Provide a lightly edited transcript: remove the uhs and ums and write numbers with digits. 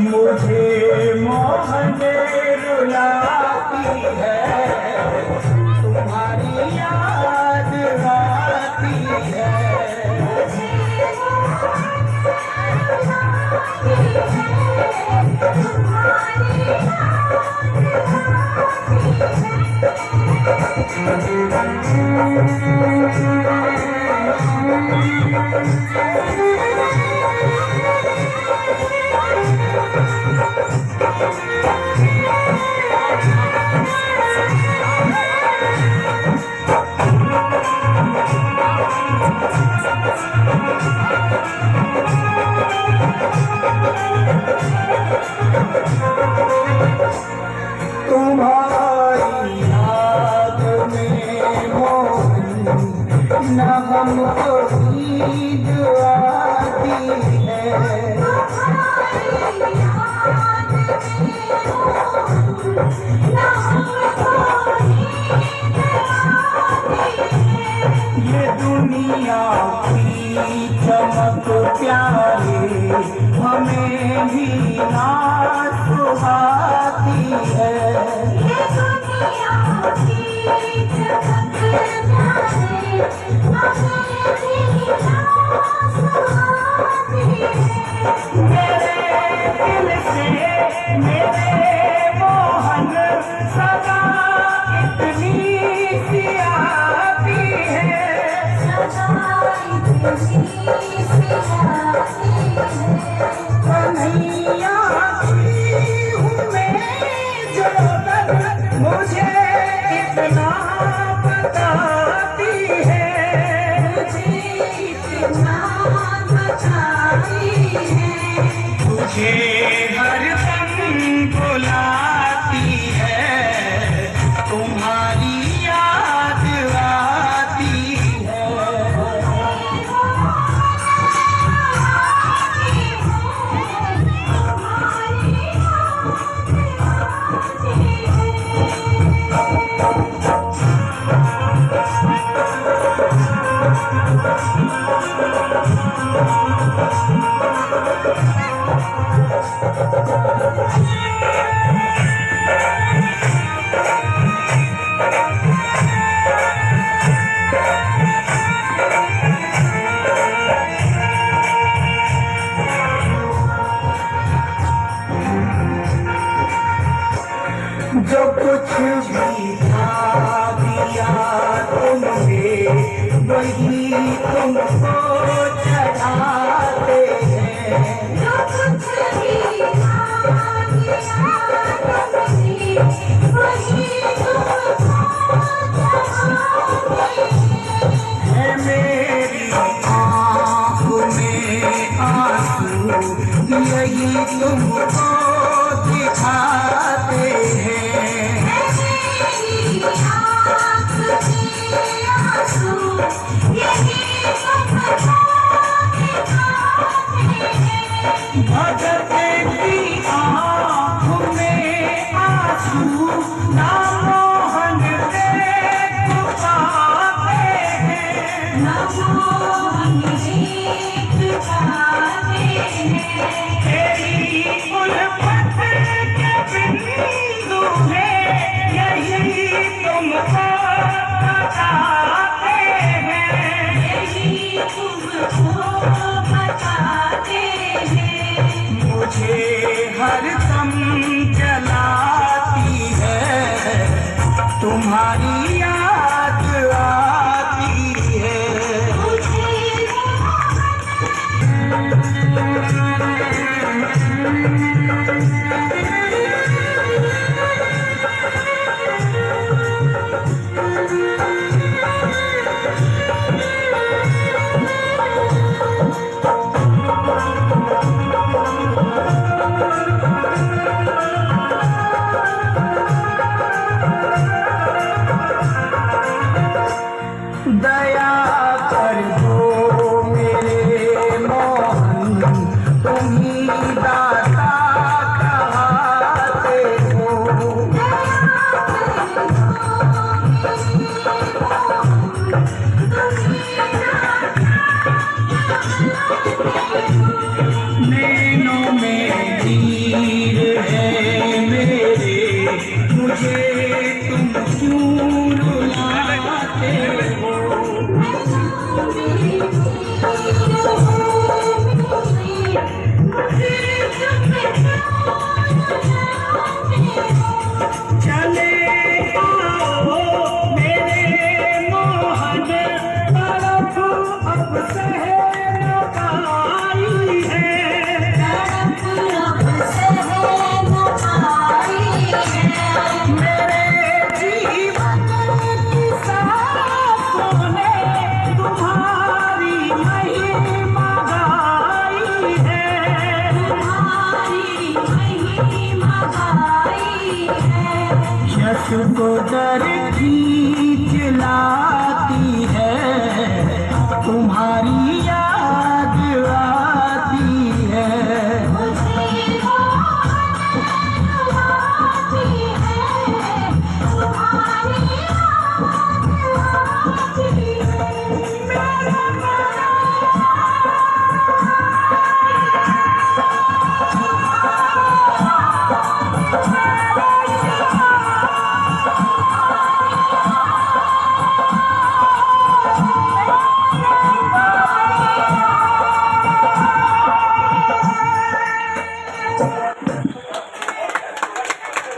मुझे मोहन रुलाती है, तुम्हारी याद आती है। तुम्हारी याद में मोहन न हमको नींद आती है। ये दुनिया की चमक प्यारे हमें भी ना सुहाती है। मेरे दिल से मेरे मोहन सदा इतनी सी आती है। कन्हैया की हूँ मैं जो मुझे इतना बताती है। तुझे हर दम बुलाती है, तुम्हारी याद आती है। जो कुछ भी था दिया तुमने वही तुमको चढ़ाते हैं। जो कुछ भी था दिया तुमने वही तुमको चढ़ाते हैं। मेरी आँख में आंसू यही तुमको दिखाते हैं। भगत की आँख में आंसू ना मोहन के छुपाते हैं।